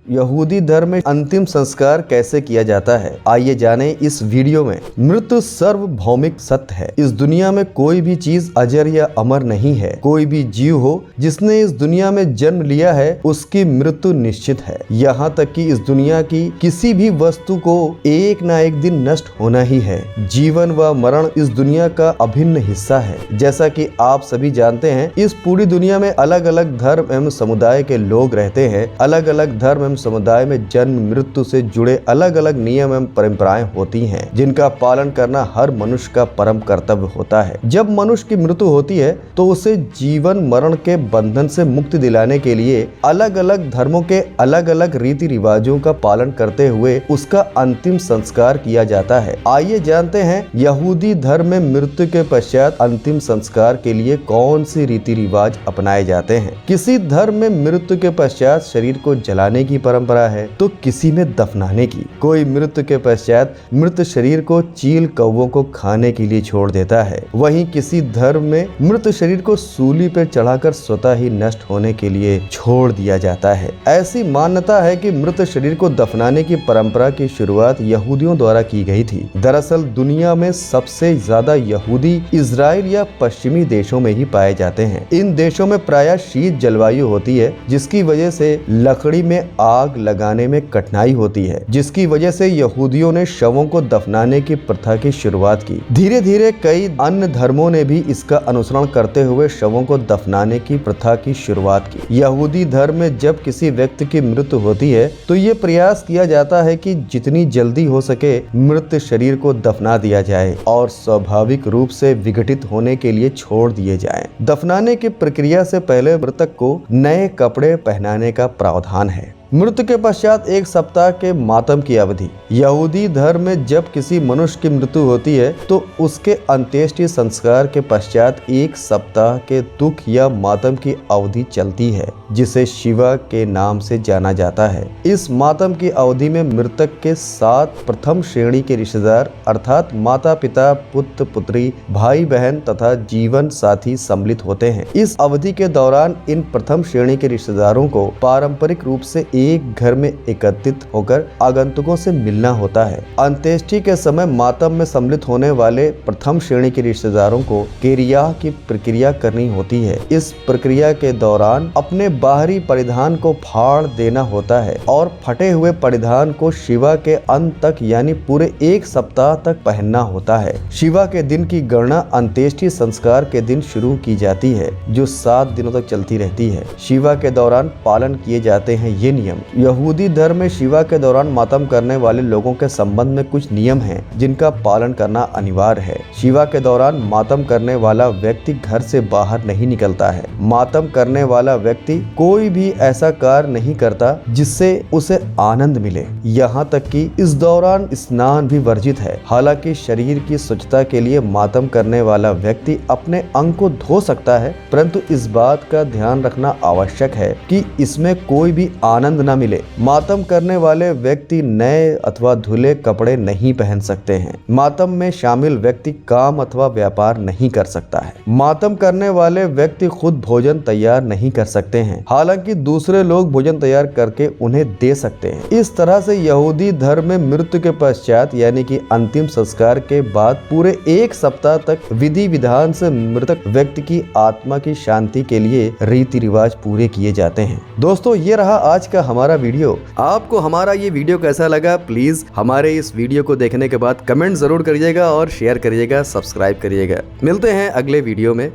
यहूदी धर्म में अंतिम संस्कार कैसे किया जाता है, आइए जाने इस वीडियो में। मृत्यु सार्वभौमिक सत्य है। इस दुनिया में कोई भी चीज अजर या अमर नहीं है। कोई भी जीव हो जिसने इस दुनिया में जन्म लिया है, उसकी मृत्यु निश्चित है। यहाँ तक कि इस दुनिया की किसी भी वस्तु को एक ना एक दिन नष्ट होना ही है। जीवन व मरण इस दुनिया का अभिन्न हिस्सा है। जैसा कि आप सभी जानते हैं, इस पूरी दुनिया में अलग अलग धर्म एवं समुदाय के लोग रहते हैं। अलग अलग धर्म समुदाय में जन्म मृत्यु से जुड़े अलग अलग नियम एवं परंपराएं होती हैं, जिनका पालन करना हर मनुष्य का परम कर्तव्य होता है। जब मनुष्य की मृत्यु होती है तो उसे जीवन मरण के बंधन से मुक्ति दिलाने के लिए अलग अलग धर्मों के अलग अलग रीति रिवाजों का पालन करते हुए उसका अंतिम संस्कार किया जाता है। आइए जानते हैं यहूदी धर्म में मृत्यु के पश्चात अंतिम संस्कार के लिए कौन सी रीति रिवाज अपनाए जाते हैं। किसी धर्म में मृत्यु के पश्चात शरीर को जलाने की परंपरा है तो किसी में दफनाने की। कोई मृत्यु के पश्चात मृत शरीर को चील कौवों को खाने के लिए छोड़ देता है। वहीं किसी धर्म में मृत शरीर को सूली पर चढ़ाकर स्वतः ही नष्ट होने के लिए छोड़ दिया जाता है। ऐसी मान्यता है कि मृत शरीर को दफनाने की परंपरा की शुरुआत यहूदियों द्वारा की गई थी। दरअसल दुनिया में सबसे ज्यादा यहूदी इजराइल या पश्चिमी देशों में ही पाए जाते हैं। इन देशों में प्रायः शीत जलवायु होती है, जिसकी वजह से लकड़ी में आग लगाने में कठिनाई होती है, जिसकी वजह से यहूदियों ने शवों को दफनाने की प्रथा की शुरुआत की। धीरे धीरे कई अन्य धर्मों ने भी इसका अनुसरण करते हुए शवों को दफनाने की प्रथा की शुरुआत की। यहूदी धर्म में जब किसी व्यक्ति की मृत्यु होती है तो ये प्रयास किया जाता है कि जितनी जल्दी हो सके मृत शरीर को दफना दिया जाए और स्वाभाविक रूप से विघटित होने के लिए छोड़ दिए जाएं। दफनाने की प्रक्रिया से पहले मृतक को नए कपड़े पहनाने का प्रावधान है। मृत्यु के पश्चात 1 सप्ताह के मातम की अवधि। यहूदी धर्म में जब किसी मनुष्य की मृत्यु होती है तो उसके अंत्येष्टि संस्कार के पश्चात 1 सप्ताह के दुख या मातम की अवधि चलती है, जिसे शिवा के नाम से जाना जाता है। इस मातम की अवधि में मृतक के 7 प्रथम श्रेणी के रिश्तेदार अर्थात माता पिता, पुत्र पुत्री, भाई बहन तथा जीवन साथी सम्मिलित होते हैं। इस अवधि के दौरान इन प्रथम श्रेणी के रिश्तेदारों को पारंपरिक रूप से एक घर में एकत्रित होकर आगंतुकों से मिलना होता है। अंत्येष्टि के समय मातम में सम्मिलित होने वाले प्रथम श्रेणी के रिश्तेदारों को केरिया की प्रक्रिया करनी होती है। इस प्रक्रिया के दौरान अपने बाहरी परिधान को फाड़ देना होता है और फटे हुए परिधान को शिवा के अंत तक यानी पूरे 1 सप्ताह तक पहनना होता है। शिवा के दिन की गणना अंत्येष्टि संस्कार के दिन शुरू की जाती है, जो 7 दिनों तक चलती रहती है। शिवा के दौरान पालन किए जाते हैं ये नियम। यहूदी धर्म में शिवा के दौरान मातम करने वाले लोगों के संबंध में कुछ नियम हैं, जिनका पालन करना अनिवार्य है। शिवा के दौरान मातम करने वाला व्यक्ति घर से बाहर नहीं निकलता है। मातम करने वाला व्यक्ति कोई भी ऐसा कार्य नहीं करता जिससे उसे आनंद मिले। यहाँ तक कि इस दौरान स्नान भी वर्जित है। हालांकि शरीर की स्वच्छता के लिए मातम करने वाला व्यक्ति अपने अंग को धो सकता है, परंतु इस बात का ध्यान रखना आवश्यक है कि इसमें कोई भी आनंद न मिले। मातम करने वाले व्यक्ति नए अथवा धुले कपड़े नहीं पहन सकते हैं। मातम में शामिल व्यक्ति काम अथवा व्यापार नहीं कर सकता है। मातम करने वाले व्यक्ति खुद भोजन तैयार नहीं कर सकते हैं, हालांकि दूसरे लोग भोजन तैयार करके उन्हें दे सकते हैं। इस तरह से यहूदी धर्म में मृत्यु के पश्चात यानी कि अंतिम संस्कार के बाद पूरे 1 सप्ताह तक विधि विधान से मृतक व्यक्ति की आत्मा की शांति के लिए रीति रिवाज पूरे किए जाते हैं। दोस्तों, ये रहा आज का हमारा वीडियो। आपको हमारा ये वीडियो कैसा लगा, प्लीज हमारे इस वीडियो को देखने के बाद कमेंट जरूर करिएगा और शेयर करिएगा, सब्सक्राइब करिएगा। मिलते हैं अगले वीडियो में।